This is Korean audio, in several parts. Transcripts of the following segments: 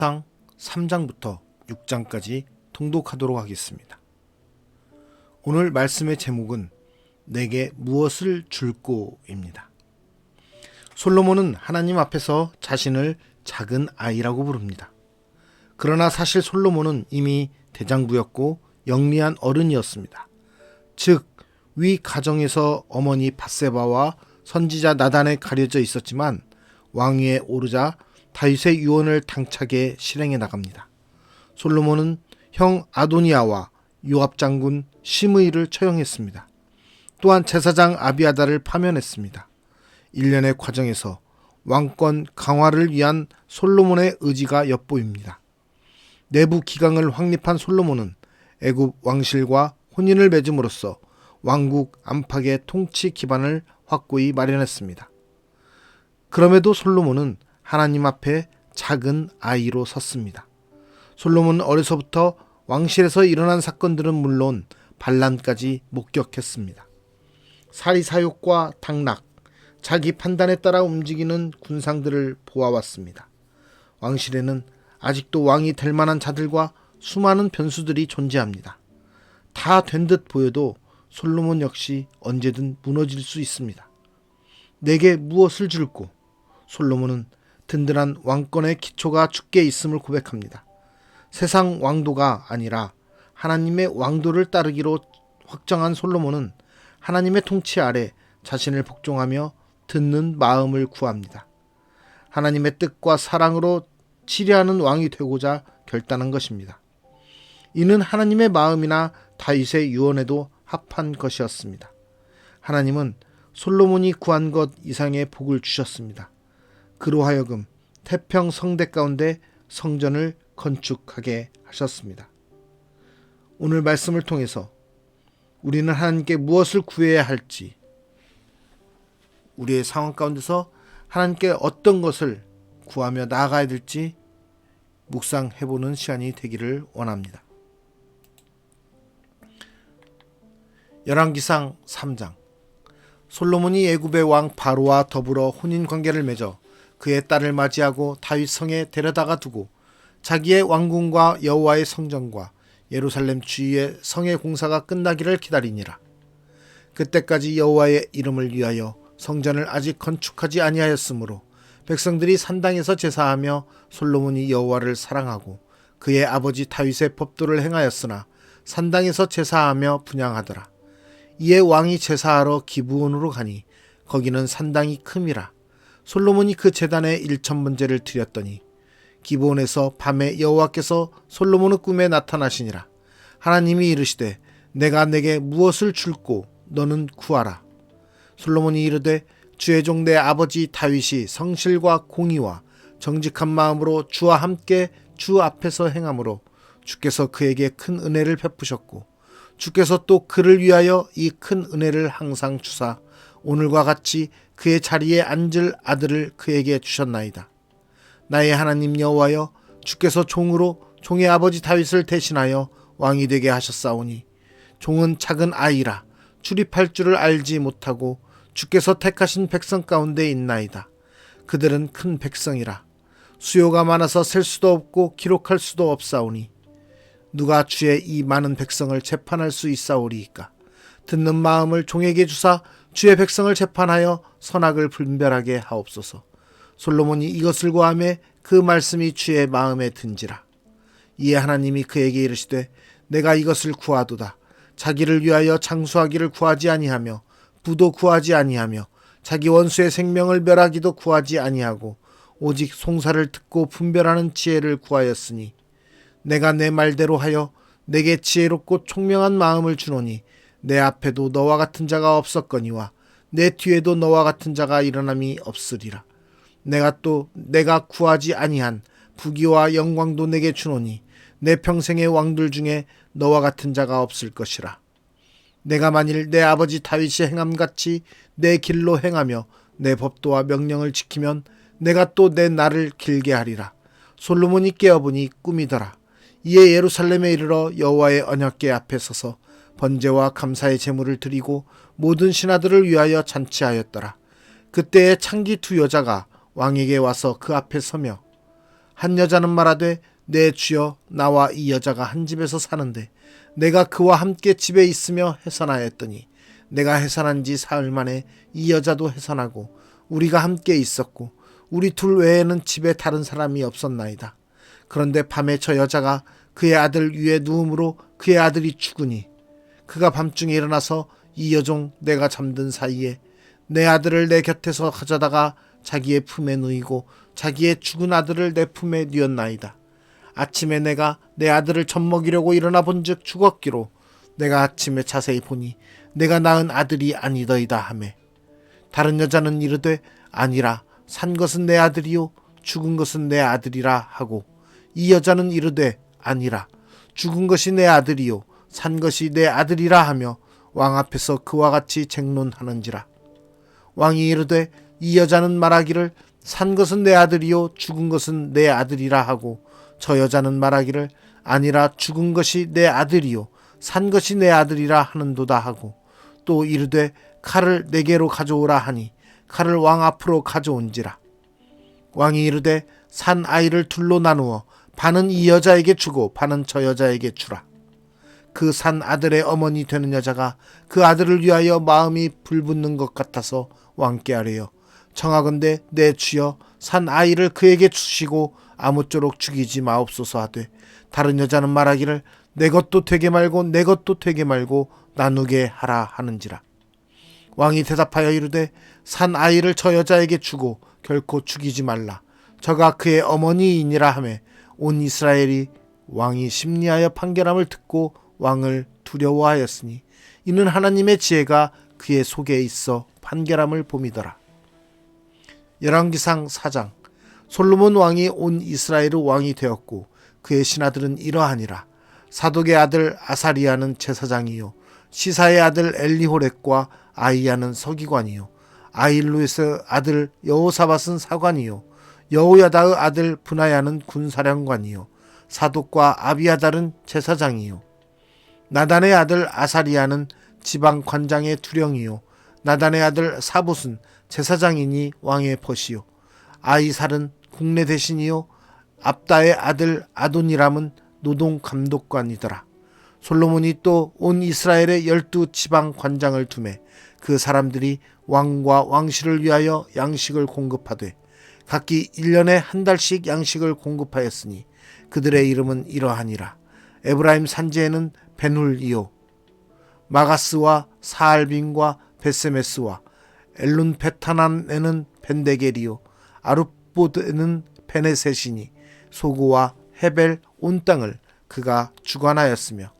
상 3장부터 6장까지 통독하도록 하겠습니다. 오늘 말씀의 제목은 내게 무엇을 줄꼬입니다. 솔로몬은 하나님 앞에서 자신을 작은 아이라고 부릅니다. 그러나 사실 솔로몬은 이미 대장부였고 영리한 어른이었습니다. 즉, 위 가정에서 어머니 밧세바와 선지자 나단에 가려져 있었지만 왕위에 오르자 다윗의 유언을 당차게 실행해 나갑니다. 솔로몬은 형 아도니아와 요압 장군 시므이를 처형했습니다. 또한 제사장 아비아다를 파면했습니다. 일련의 과정에서 왕권 강화를 위한 솔로몬의 의지가 엿보입니다. 내부 기강을 확립한 솔로몬은 애굽 왕실과 혼인을 맺음으로써 왕국 안팎의 통치 기반을 확고히 마련했습니다. 그럼에도 솔로몬은 하나님 앞에 작은 아이로 섰습니다. 솔로몬은 어려서부터 왕실에서 일어난 사건들은 물론 반란까지 목격했습니다. 사리사욕과 당락, 자기 판단에 따라 움직이는 군상들을 보아왔습니다. 왕실에는 아직도 왕이 될 만한 자들과 수많은 변수들이 존재합니다. 다 된 듯 보여도 솔로몬 역시 언제든 무너질 수 있습니다. 내게 무엇을 줄꼬? 솔로몬은 든든한 왕권의 기초가 굳게 있음을 고백합니다. 세상 왕도가 아니라 하나님의 왕도를 따르기로 확정한 솔로몬은 하나님의 통치 아래 자신을 복종하며 듣는 마음을 구합니다. 하나님의 뜻과 사랑으로 치리하는 왕이 되고자 결단한 것입니다. 이는 하나님의 마음이나 다윗의 유언에도 합한 것이었습니다. 하나님은 솔로몬이 구한 것 이상의 복을 주셨습니다. 그로 하여금 태평 성대 가운데 성전을 건축하게 하셨습니다. 오늘 말씀을 통해서 우리는 하나님께 무엇을 구해야 할지, 우리의 상황 가운데서 하나님께 어떤 것을 구하며 나아가야 될지 묵상해보는 시간이 되기를 원합니다. 열왕기상 3장. 솔로몬이 애굽의 왕 바로와 더불어 혼인관계를 맺어 그의 딸을 맞이하고 다윗 성에 데려다가 두고 자기의 왕궁과 여호와의 성전과 예루살렘 주위의 성의 공사가 끝나기를 기다리니라. 그때까지 여호와의 이름을 위하여 성전을 아직 건축하지 아니하였으므로 백성들이 산당에서 제사하며 솔로몬이 여호와를 사랑하고 그의 아버지 다윗의 법도를 행하였으나 산당에서 제사하며 분향하더라. 이에 왕이 제사하러 기브온으로 가니 거기는 산당이 큼이라. 솔로몬이 그 제단에 1,000번제를 드렸더니 기브온에서 밤에 여호와께서 솔로몬의 꿈에 나타나시니라. 하나님이 이르시되 내가 내게 무엇을 줄꼬 너는 구하라. 솔로몬이 이르되 주의 종 내 아버지 다윗이 성실과 공의와 정직한 마음으로 주와 함께 주 앞에서 행함으로 주께서 그에게 큰 은혜를 베푸셨고 주께서 또 그를 위하여 이 큰 은혜를 항상 주사 오늘과 같이 그의 자리에 앉을 아들을 그에게 주셨나이다. 나의 하나님 여호와여, 주께서 종으로 종의 아버지 다윗을 대신하여 왕이 되게 하셨사오니 종은 작은 아이라 출입할 줄을 알지 못하고 주께서 택하신 백성 가운데 있나이다. 그들은 큰 백성이라 수요가 많아서 셀 수도 없고 기록할 수도 없사오니 누가 주의 이 많은 백성을 재판할 수 있사오리이까. 듣는 마음을 종에게 주사 주의 백성을 재판하여 선악을 분별하게 하옵소서. 솔로몬이 이것을 구하매 그 말씀이 주의 마음에 든지라. 이에 하나님이 그에게 이르시되 내가 이것을 구하도다. 자기를 위하여 장수하기를 구하지 아니하며 부도 구하지 아니하며 자기 원수의 생명을 멸하기도 구하지 아니하고 오직 송사를 듣고 분별하는 지혜를 구하였으니 내가 내 말대로 하여 내게 지혜롭고 총명한 마음을 주노니 내 앞에도 너와 같은 자가 없었거니와 내 뒤에도 너와 같은 자가 일어남이 없으리라. 내가 구하지 아니한 부귀와 영광도 내게 주노니 내 평생의 왕들 중에 너와 같은 자가 없을 것이라. 내가 만일 내 아버지 다윗이 행함같이 내 길로 행하며 내 법도와 명령을 지키면 내가 또 내 날을 길게 하리라. 솔로몬이 깨어보니 꿈이더라. 이에 예루살렘에 이르러 여호와의 언약궤 앞에 서서 번제와 감사의 제물을 드리고 모든 신하들을 위하여 잔치하였더라. 그때에 창기 두 여자가 왕에게 와서 그 앞에 서며 한 여자는 말하되 내 주여 나와 이 여자가 한 집에서 사는데 내가 그와 함께 집에 있으며 해산하였더니 내가 해산한 지 사흘 만에 이 여자도 해산하고 우리가 함께 있었고 우리 둘 외에는 집에 다른 사람이 없었나이다. 그런데 밤에 저 여자가 그의 아들 위에 누움으로 그의 아들이 죽으니 그가 밤중에 일어나서 이 여종 내가 잠든 사이에 내 아들을 내 곁에서 가져다가 자기의 품에 누이고 자기의 죽은 아들을 내 품에 뉘었나이다. 아침에 내가 내 아들을 젖먹이려고 일어나 본즉 죽었기로 내가 아침에 자세히 보니 내가 낳은 아들이 아니더이다 하매 다른 여자는 이르되 아니라 산 것은 내 아들이요 죽은 것은 내 아들이라 하고 이 여자는 이르되 아니라 죽은 것이 내 아들이요 산 것이 내 아들이라 하며 왕 앞에서 그와 같이 쟁론하는지라. 왕이 이르되 이 여자는 말하기를 산 것은 내 아들이요 죽은 것은 내 아들이라 하고 저 여자는 말하기를 아니라 죽은 것이 내 아들이요 산 것이 내 아들이라 하는도다 하고 또 이르되 칼을 내게로 가져오라 하니 칼을 왕 앞으로 가져온지라. 왕이 이르되 산 아이를 둘로 나누어 반은 이 여자에게 주고 반은 저 여자에게 주라. 그 산 아들의 어머니 되는 여자가 그 아들을 위하여 마음이 불붙는 것 같아서 왕께 아뢰어 청하건대 내 주여 산 아이를 그에게 주시고 아무쪼록 죽이지 마옵소서 하되 다른 여자는 말하기를 내 것도 되게 말고 내 것도 되게 말고 나누게 하라 하는지라. 왕이 대답하여 이르되 산 아이를 저 여자에게 주고 결코 죽이지 말라. 저가 그의 어머니이니라 하매 온 이스라엘이 왕이 심리하여 판결함을 듣고 왕을 두려워하였으니 이는 하나님의 지혜가 그의 속에 있어 판결함을 봄이더라. 열왕기상 4장. 솔로몬 왕이 온 이스라엘의 왕이 되었고 그의 신하들은 이러하니라. 사독의 아들 아사리아는 제사장이요 시사의 아들 엘리호렉과 아이야는 서기관이요 아일루의 아들 여호사밧은 사관이요 여호야다의 아들 분하야는 군사령관이요 사독과 아비아달은 제사장이요 나단의 아들 아사리아는 지방 관장의 두령이요 나단의 아들 사붓은 제사장이니 왕의 벗이요 아이살은 국내 대신이요 압다의 아들 아도니람은 노동 감독관이더라. 솔로몬이 또 온 이스라엘의 12 지방 관장을 두매 그 사람들이 왕과 왕실을 위하여 양식을 공급하되 각기 1년에 한 달씩 양식을 공급하였으니 그들의 이름은 이러하니라. 에브라임 산지에는 베눌이요 마가스와 사알빈과 베세메스와 엘룬 베타난에는 벤데겔이요 아룻보드에는 베네셋이니 소구와 헤벨 온 땅을 그가 주관하였으며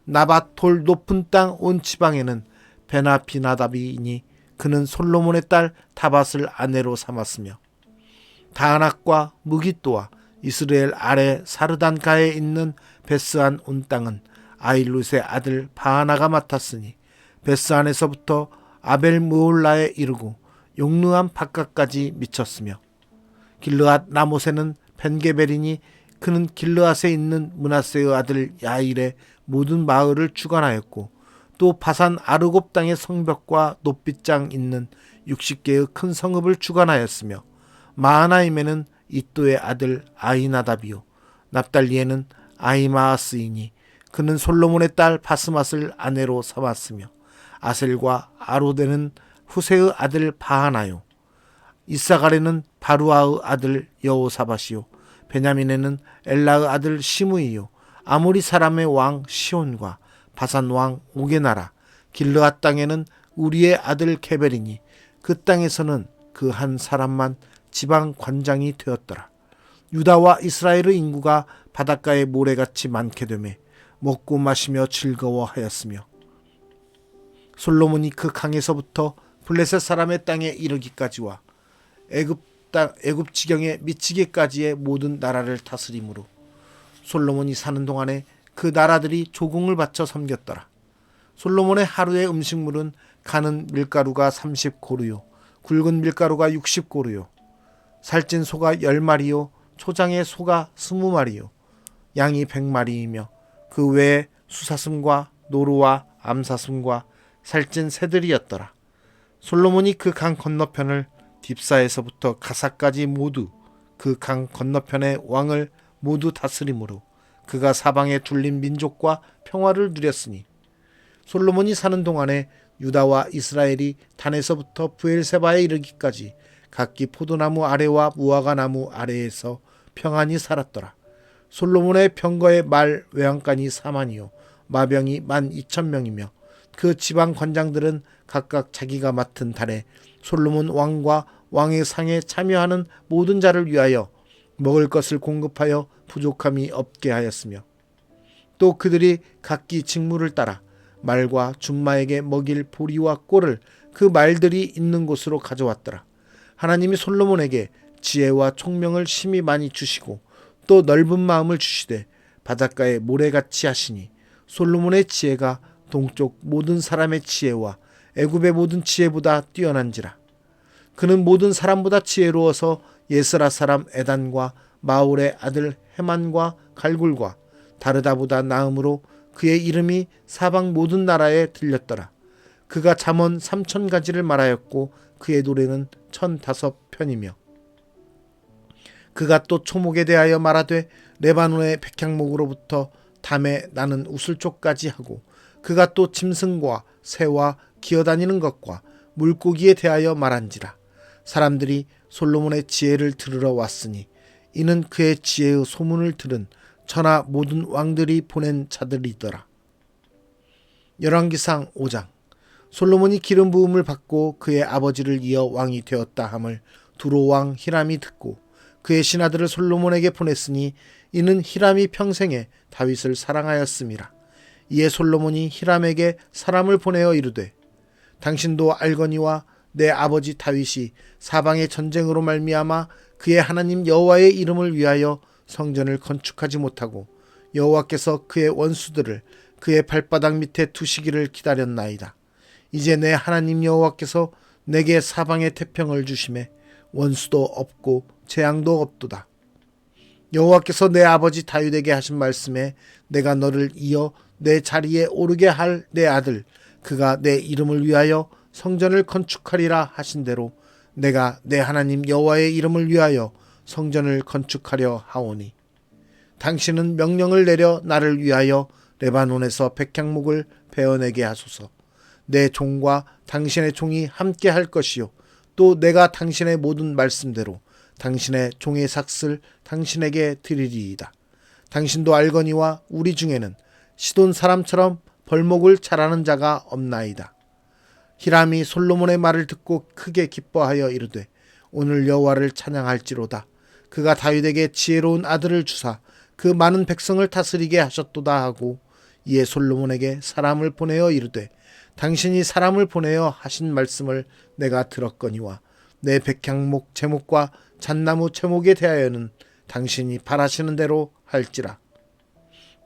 나밧돌 높은 땅 온 지방에는 베나비나답이니 그는 솔로몬의 딸 다밧을 아내로 삼았으며 다낙과 무깃도와 이스라엘 아래 사르단가에 있는 베스안 온 땅은 아일룻의 아들 바하나가 맡았으니 베스안에서부터 아벨무올라에 이르고 용르암 바깥까지 미쳤으며 길르앗 라못에는 벤게벨이니 그는 길르앗에 있는 므낫세의 아들 야일의 모든 마을을 주관하였고 또 바산 아르곱 땅의 성벽과 높빗장 있는 60개의 큰 성읍을 주관하였으며 마하나임에는 이또의 아들 아히나답이요 납달리에는 아히마아스이니 그는 솔로몬의 딸 바스맛을 아내로 삼았으며 아셀과 아로데는 후세의 아들 바하나요 이사갈에는 바루아의 아들 여호사밧이요 베냐민에는 엘라의 아들 시므이요 아모리 사람의 왕 시온과 바산 왕 오게나라 길르앗 땅에는 우리의 아들 게벨이니 그 땅에서는 그 한 사람만 지방 관장이 되었더라. 유다와 이스라엘의 인구가 바닷가의 모래같이 많게 되매 먹고 마시며 즐거워하였으며 솔로몬이 그 강에서부터 블레셋 사람의 땅에 이르기까지와 애굽 지경에 미치기까지의 모든 나라를 다스림으로 솔로몬이 사는 동안에 그 나라들이 조공을 바쳐 섬겼더라. 솔로몬의 하루의 음식물은 가는 밀가루가 30고루요 굵은 밀가루가 60고루요 살찐 소가 10마리요 초장의 소가 20마리요 양이 100마리이며 그 외에 수사슴과 노루와 암사슴과 살찐 새들이었더라. 솔로몬이 그 강 건너편을 딥사에서부터 가사까지 모두 그 강 건너편의 왕을 모두 다스림으로 그가 사방에 둘린 민족과 평화를 누렸으니 솔로몬이 사는 동안에 유다와 이스라엘이 단에서부터 브엘세바에 이르기까지 각기 포도나무 아래와 무화과 나무 아래에서 평안히 살았더라. 솔로몬의 병거의 말 외양간이 4만이요 마병이 12,000명이며 그 지방 관장들은 각각 자기가 맡은 달에 솔로몬 왕과 왕의 상에 참여하는 모든 자를 위하여 먹을 것을 공급하여 부족함이 없게 하였으며 또 그들이 각기 직무를 따라 말과 준마에게 먹일 보리와 꼴을 그 말들이 있는 곳으로 가져왔더라. 하나님이 솔로몬에게 지혜와 총명을 심히 많이 주시고 또 넓은 마음을 주시되 바닷가에 모래같이 하시니 솔로몬의 지혜가 동쪽 모든 사람의 지혜와 애굽의 모든 지혜보다 뛰어난지라. 그는 모든 사람보다 지혜로워서 예스라 사람 에단과 마올의 아들 헤만과 갈굴과 다르다보다 나음으로 그의 이름이 사방 모든 나라에 들렸더라. 그가 잠언 3,000가지를 말하였고 그의 노래는 1,005편이며 그가 또 초목에 대하여 말하되 레바논의 백향목으로부터 담에 나는 우슬초까지 하고 그가 또 짐승과 새와 기어다니는 것과 물고기에 대하여 말한지라. 사람들이 솔로몬의 지혜를 들으러 왔으니 이는 그의 지혜의 소문을 들은 천하 모든 왕들이 보낸 자들이더라. 열왕기상 5장. 솔로몬이 기름 부음을 받고 그의 아버지를 이어 왕이 되었다 함을 두로 왕 히람이 듣고 그의 신하들을 솔로몬에게 보냈으니 이는 히람이 평생에 다윗을 사랑하였음이라. 이에 솔로몬이 히람에게 사람을 보내어 이르되 당신도 알거니와 내 아버지 다윗이 사방의 전쟁으로 말미암아 그의 하나님 여호와의 이름을 위하여 성전을 건축하지 못하고 여호와께서 그의 원수들을 그의 발바닥 밑에 두시기를 기다렸나이다. 이제 내 하나님 여호와께서 내게 사방의 태평을 주심에 원수도 없고 재앙도 없도다. 여호와께서 내 아버지 다윗에게 하신 말씀에 내가 너를 이어 내 자리에 오르게 할 내 아들 그가 내 이름을 위하여 성전을 건축하리라 하신 대로 내가 내 하나님 여호와의 이름을 위하여 성전을 건축하려 하오니 당신은 명령을 내려 나를 위하여 레바논에서 백향목을 베어내게 하소서. 내 종과 당신의 종이 함께 할 것이요 또 내가 당신의 모든 말씀대로 당신의 종의 삭슬 당신에게 드리리이다. 당신도 알거니와 우리 중에는 시돈 사람처럼 벌목을 잘하는 자가 없나이다. 히람이 솔로몬의 말을 듣고 크게 기뻐하여 이르되 오늘 여호와를 찬양할지로다. 그가 다윗에게 지혜로운 아들을 주사 그 많은 백성을 다스리게 하셨도다 하고 이에 솔로몬에게 사람을 보내어 이르되 당신이 사람을 보내어 하신 말씀을 내가 들었거니와 내 백향목 제목과 잣나무 제목에 대하여는 당신이 바라시는 대로 할지라.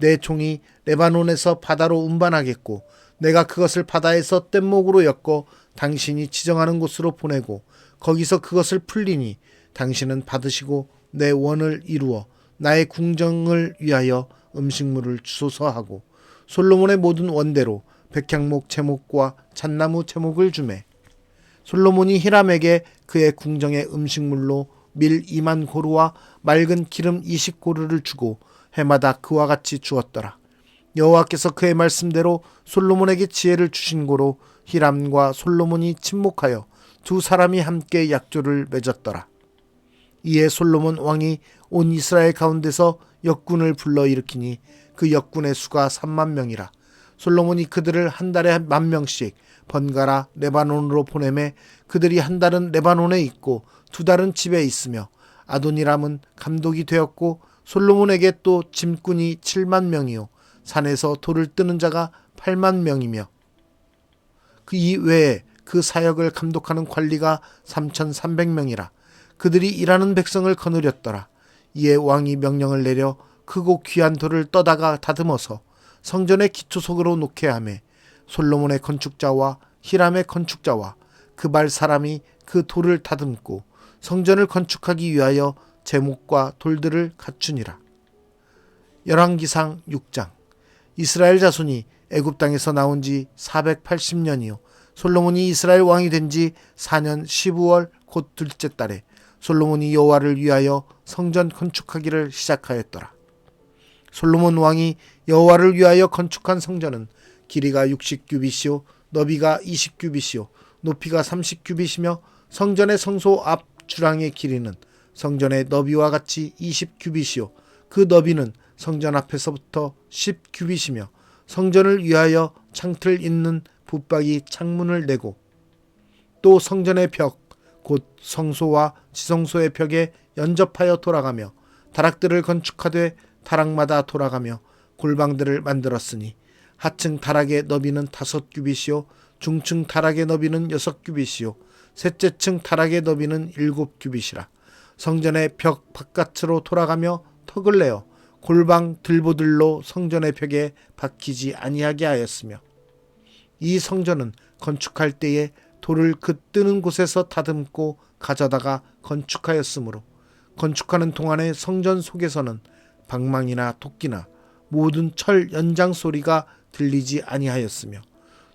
내 종이 레바논에서 바다로 운반하겠고 내가 그것을 바다에서 뗏목으로 엮어 당신이 지정하는 곳으로 보내고 거기서 그것을 풀리니 당신은 받으시고 내 원을 이루어 나의 궁정을 위하여 음식물을 주소서 하고 솔로몬의 모든 원대로 백향목 제목과 잣나무 제목을 주매 솔로몬이 히람에게 그의 궁정의 음식물로 밀 2만 고루와 맑은 기름 20고루를 주고 해마다 그와 같이 주었더라. 여호와께서 그의 말씀대로 솔로몬에게 지혜를 주신 고로 히람과 솔로몬이 친목하여 두 사람이 함께 약조를 맺었더라. 이에 솔로몬 왕이 온 이스라엘 가운데서 역군을 불러 일으키니 그 역군의 수가 3만 명이라. 솔로몬이 그들을 한 달에 10,000명씩 번갈아 레바논으로 보내매 그들이 한 달은 레바논에 있고 두 달은 집에 있으며 아도니람은 감독이 되었고 솔로몬에게 또 짐꾼이 7만 명이요 산에서 돌을 뜨는 자가 8만 명이며 그 이외에 그 사역을 감독하는 관리가 3,300명이라. 그들이 일하는 백성을 거느렸더라. 이에 왕이 명령을 내려 크고 귀한 돌을 떠다가 다듬어서 성전의 기초석으로 놓게 하매 솔로몬의 건축자와 히람의 건축자와 그발 사람이 그 돌을 다듬고 성전을 건축하기 위하여 제목과 돌들을 갖추니라. 열왕기상 6장. 이스라엘 자손이 애굽 땅에서 나온 지 480년이요 솔로몬이 이스라엘 왕이 된 지 4년 15월 곧 둘째 달에 솔로몬이 여호와를 위하여 성전 건축하기를 시작하였더라. 솔로몬 왕이 여호와를 위하여 건축한 성전은 길이가 60규빗이요 너비가 20규빗이요 높이가 30규빗이며 성전의 성소 앞 주랑의 길이는 성전의 너비와 같이 20규빗이요 그 너비는 성전 앞에서부터 10규빗이며 성전을 위하여 창틀 있는 붙박이 창문을 내고 또 성전의 벽 곧 성소와 지성소의 벽에 연접하여 돌아가며 다락들을 건축하되 다락마다 돌아가며 골방들을 만들었으니 하층 다락의 너비는 5규빗이요 중층 다락의 너비는 6규빗이요 셋째 층 다락의 너비는 7규빗이라. 성전의 벽 바깥으로 돌아가며 턱을 내어 골방 들보들로 성전의 벽에 박히지 아니하게 하였으며 이 성전은 건축할 때에 돌을 그 뜨는 곳에서 다듬고 가져다가 건축하였으므로 건축하는 동안에 성전 속에서는 방망이나 토끼나 모든 철 연장 소리가 들리지 아니하였으며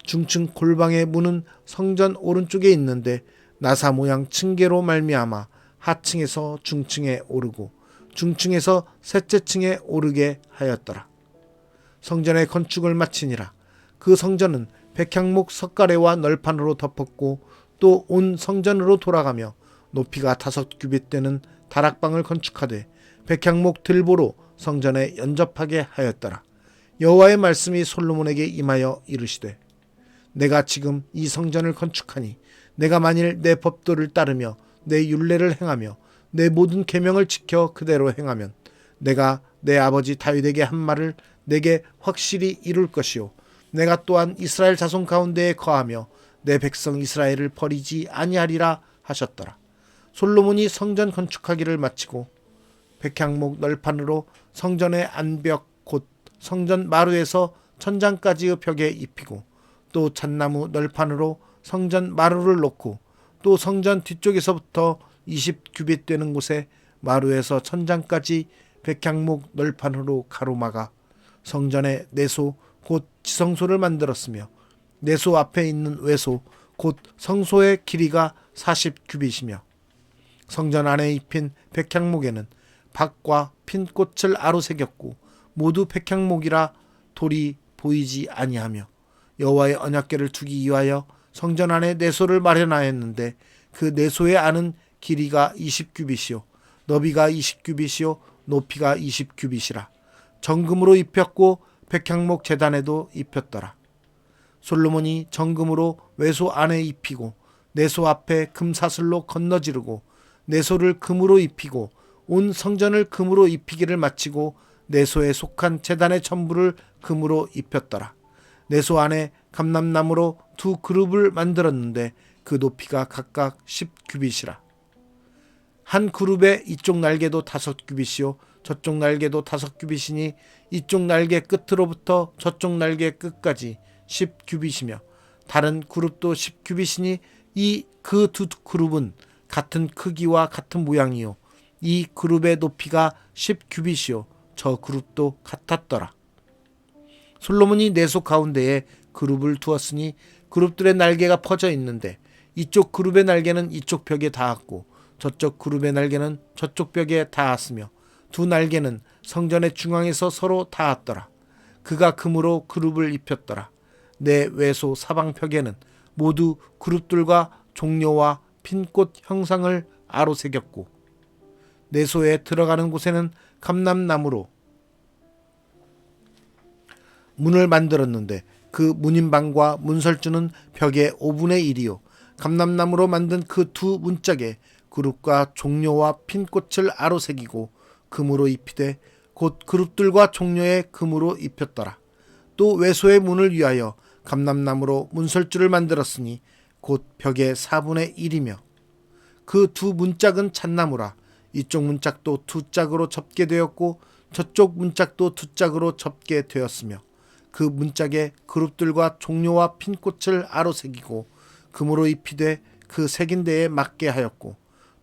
중층 골방의 문은 성전 오른쪽에 있는데 나사 모양 층계로 말미암아 하층에서 중층에 오르고 중층에서 셋째 층에 오르게 하였더라. 성전의 건축을 마치니라. 그 성전은 백향목 석가래와 널판으로 덮었고 또 온 성전으로 돌아가며 높이가 5규빗 되는 다락방을 건축하되 백향목 들보로 성전에 연접하게 하였더라. 여호와의 말씀이 솔로몬에게 임하여 이르시되 내가 지금 이 성전을 건축하니 내가 만일 내 법도를 따르며 내 율례를 행하며 내 모든 계명을 지켜 그대로 행하면 내가 내 아버지 다윗에게 한 말을 내게 확실히 이룰 것이요 내가 또한 이스라엘 자손 가운데에 거하며 내 백성 이스라엘을 버리지 아니하리라 하셨더라. 솔로몬이 성전 건축하기를 마치고 백향목 널판으로 성전의 안벽 곧 성전 마루에서 천장까지의 벽에 입히고 또 잣나무 널판으로 성전 마루를 놓고 또 성전 뒤쪽에서부터 20규빗 되는 곳에 마루에서 천장까지 백향목 널판으로 가로막아 성전의 내소 곧 지성소를 만들었으며 내소 앞에 있는 외소 곧 성소의 길이가 40규빗이며 성전 안에 입힌 백향목에는 박과 핀 꽃을 아로새겼고 모두 백향목이라 돌이 보이지 아니하며 여호와의 언약궤를 두기 위하여 성전 안에 내소를 마련하였는데 그 내소의 안은 길이가 20규빗이요 너비가 20규빗이요 높이가 20규빗이라. 정금으로 입혔고 백향목 제단에도 입혔더라. 솔로몬이 정금으로 외소 안에 입히고 내소 앞에 금사슬로 건너지르고 내소를 금으로 입히고 온 성전을 금으로 입히기를 마치고 내소에 속한 제단의 전부를 금으로 입혔더라. 내소 안에 감람나무로 2그룹을 만들었는데 그 높이가 각각 10규빗이라. 한 그룹의 이쪽 날개도 5규빗이요 저쪽 날개도 5규빗이니 이쪽 날개 끝으로부터 저쪽 날개 끝까지 10규빗이며 다른 그룹도 10규빗이니 이 그 2그룹은 같은 크기와 같은 모양이요 이 그룹의 높이가 10규빗이요 저 그룹도 같았더라. 솔로몬이 내소 가운데에 그룹을 두었으니 그룹들의 날개가 퍼져 있는데 이쪽 그룹의 날개는 이쪽 벽에 닿았고 저쪽 그룹의 날개는 저쪽 벽에 닿았으며 두 날개는 성전의 중앙에서 서로 닿았더라. 그가 금으로 그룹을 입혔더라. 내 외소 사방벽에는 모두 그룹들과 종려와 핀꽃 형상을 아로새겼고 내소에 들어가는 곳에는 감람나무로 문을 만들었는데 그 문인방과 문설주는 벽의 5분의 1이요 감람나무로 만든 그 두 문짝에 그룹과 종려와 핀꽃을 아로새기고 금으로 입히되 곧 그룹들과 종려에 금으로 입혔더라. 또 외소의 문을 위하여 감람나무로 문설주를 만들었으니 곧 벽의 4분의 1이며 그 두 문짝은 잣나무라. 이쪽 문짝도 2짝으로 접게 되었고 저쪽 문짝도 2짝으로 접게 되었으며 그 문짝에 그룹들과 종려와 핀꽃을 아로새기고 금으로 입히되 그 새긴 데에 맞게 하였고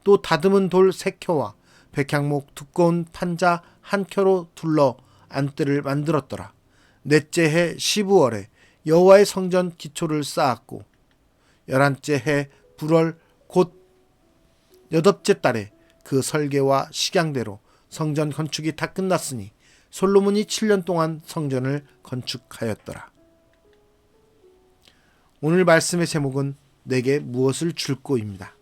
또 다듬은 돌 3켜와 백향목 두꺼운 판자 1켜로 둘러 안뜰을 만들었더라. 넷째 해 15월에 여호와의 성전 기초를 쌓았고 11째 해 불월 곧 8째 달에 그 설계와 식양대로 성전 건축이 다 끝났으니 솔로몬이 7년 동안 성전을 건축하였더라. 오늘 말씀의 제목은 내게 무엇을 줄꼬입니다.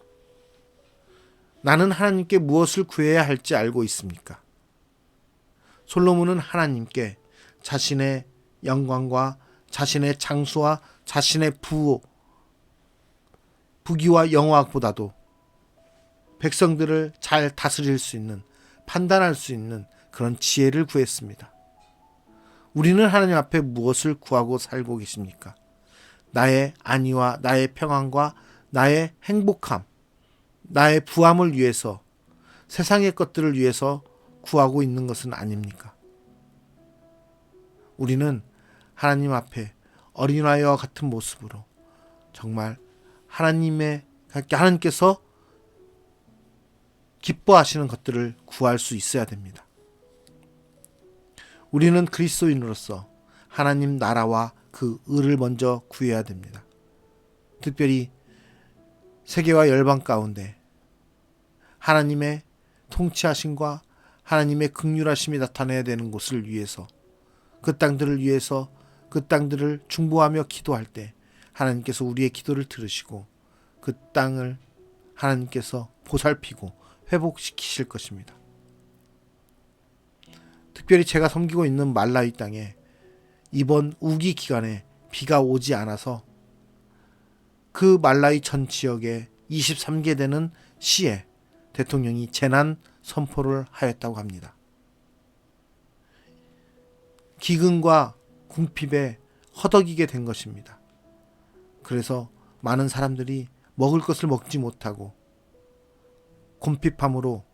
나는 하나님께 무엇을 구해야 할지 알고 있습니까? 솔로몬은 하나님께 자신의 영광과 자신의 장수와 자신의 부귀와 영화보다도 백성들을 잘 다스릴 수 있는, 판단할 수 있는 그런 지혜를 구했습니다. 우리는 하나님 앞에 무엇을 구하고 살고 계십니까? 나의 안위와 나의 평안과 나의 행복함, 나의 부함을 위해서, 세상의 것들을 위해서 구하고 있는 것은 아닙니까? 우리는 하나님 앞에 어린아이와 같은 모습으로 정말 하나님께서 기뻐하시는 것들을 구할 수 있어야 됩니다. 우리는 그리스도인으로서 하나님 나라와 그 의를 먼저 구해야 됩니다. 특별히 세계와 열방 가운데 하나님의 통치하심과 하나님의 긍휼하심이 나타나야 되는 곳을 위해서, 그 땅들을 위해서 그 땅들을 중보하며 기도할 때 하나님께서 우리의 기도를 들으시고 그 땅을 하나님께서 보살피고 회복시키실 것입니다. 특별히 제가 섬기고 있는 말라위 땅에 이번 우기 기간에 비가 오지 않아서 그 말라위 전 지역에 23개 되는 시에 대통령이 재난 선포를 하였다고 합니다. 기근과 궁핍에 허덕이게 된 것입니다. 그래서 많은 사람들이 먹을 것을 먹지 못하고 궁핍함으로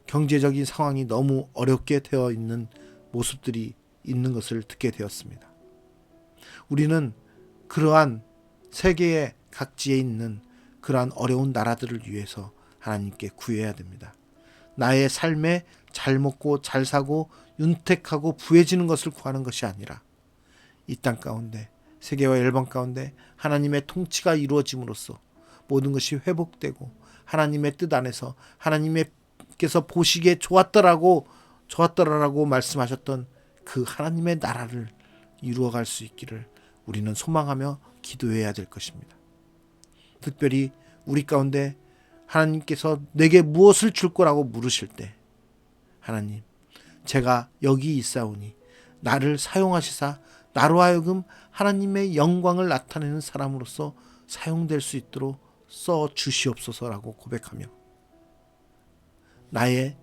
경제적인 상황이 너무 어렵게 되어 있는 모습들이 있는 것을 듣게 되었습니다. 우리는 그러한 세계의 각지에 있는 그러한 어려운 나라들을 위해서 하나님께 구해야 됩니다. 나의 삶에 잘 먹고 잘 사고 윤택하고 부해지는 것을 구하는 것이 아니라 이 땅 가운데, 세계와 열방 가운데 하나님의 통치가 이루어짐으로써 모든 것이 회복되고 하나님의 뜻 안에서 하나님께서 보시기에 좋았더라고 말씀하셨던 그 하나님의 나라를 이루어갈 수 있기를 우리는 소망하며 기도해야 될 것입니다. 특별히 우리 가운데 하나님께서 내게 무엇을 줄 거라고 물으실 때, 하나님, 제가 여기 있사오니 나를 사용하시사 나로 하여금 하나님의 영광을 나타내는 사람으로서 사용될 수 있도록 써 주시옵소서라고 고백하며 나의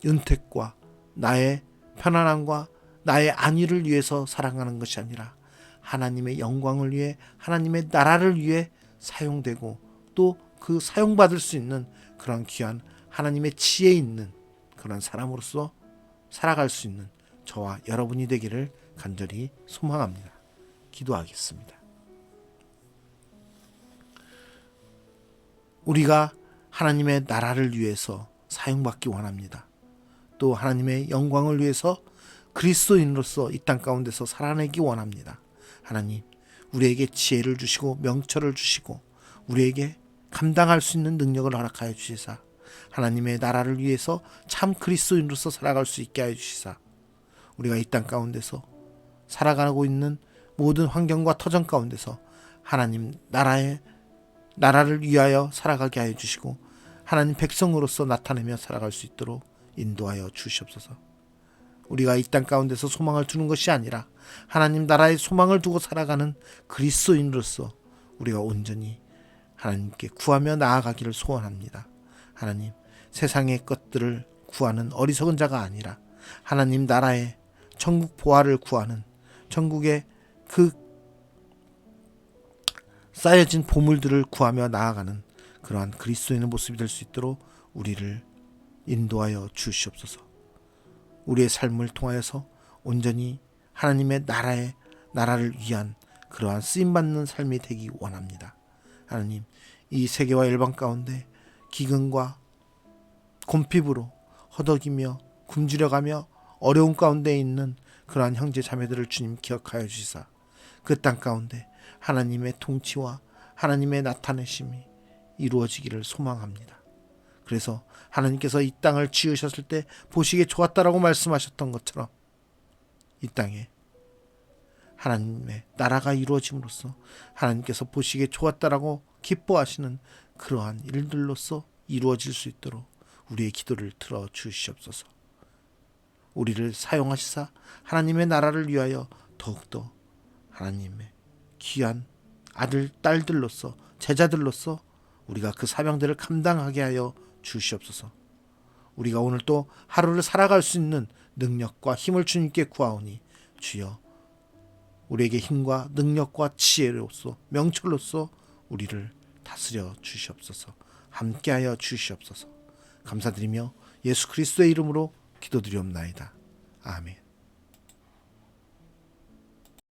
윤택과 나의 편안함과 나의 안위를 위해서 살아가는 것이 아니라 하나님의 영광을 위해, 하나님의 나라를 위해 사용되고 또 그 사용받을 수 있는 그런 귀한 하나님의 지혜 있는 그런 사람으로서 살아갈 수 있는 저와 여러분이 되기를 간절히 소망합니다. 기도하겠습니다. 우리가 하나님의 나라를 위해서 사용받기 원합니다. 또 하나님의 영광을 위해서 그리스도인으로서 이 땅 가운데서 살아내기 원합니다. 하나님, 우리에게 지혜를 주시고 명철을 주시고 우리에게 감당할 수 있는 능력을 허락하여 주시사 하나님의 나라를 위해서 참 그리스도인으로서 살아갈 수 있게 하여 주시사 우리가 이 땅 가운데서 살아가고 있는 모든 환경과 터전 가운데서 하나님 나라를 위하여 살아가게 하여 주시고 하나님 백성으로서 나타내며 살아갈 수 있도록 인도하여 주시옵소서. 우리가 이 땅 가운데서 소망을 두는 것이 아니라 하나님 나라의 소망을 두고 살아가는 그리스도인으로서 우리가 온전히 하나님께 구하며 나아가기를 소원합니다. 하나님, 세상의 것들을 구하는 어리석은 자가 아니라 하나님 나라의 천국 보화를 구하는, 천국의 그 쌓여진 보물들을 구하며 나아가는 그러한 그리스도인의 모습이 될 수 있도록 우리를 인도하여 주시옵소서. 우리의 삶을 통하여서 온전히 하나님의 나라를 위한 그러한 쓰임받는 삶이 되기 원합니다. 하나님, 이 세계와 열방 가운데 기근과 곰핍으로 허덕이며 굶주려가며 어려운 가운데 있는 그러한 형제 자매들을 주님 기억하여 주시사 그 땅 가운데 하나님의 통치와 하나님의 나타내심이 이루어지기를 소망합니다. 그래서 하나님께서 이 땅을 지으셨을 때 보시기에 좋았다라고 말씀하셨던 것처럼 이 땅에 하나님의 나라가 이루어짐으로써 하나님께서 보시기에 좋았다라고 기뻐하시는 그러한 일들로서 이루어질 수 있도록 우리의 기도를 들어주시옵소서. 우리를 사용하시사 하나님의 나라를 위하여 더욱더 하나님의 귀한 아들, 딸들로서 제자들로서 우리가 그 사명들을 감당하게 하여 주시옵소서. 우리가 오늘 또 하루를 살아갈 수 있는 능력과 힘을 주님께 구하오니 주여 우리에게 힘과 능력과 지혜로서 명철로서 우리를 다스려 주시옵소서. 함께하여 주시옵소서. 감사드리며 예수 그리스도의 이름으로 기도드리옵나이다. 아멘.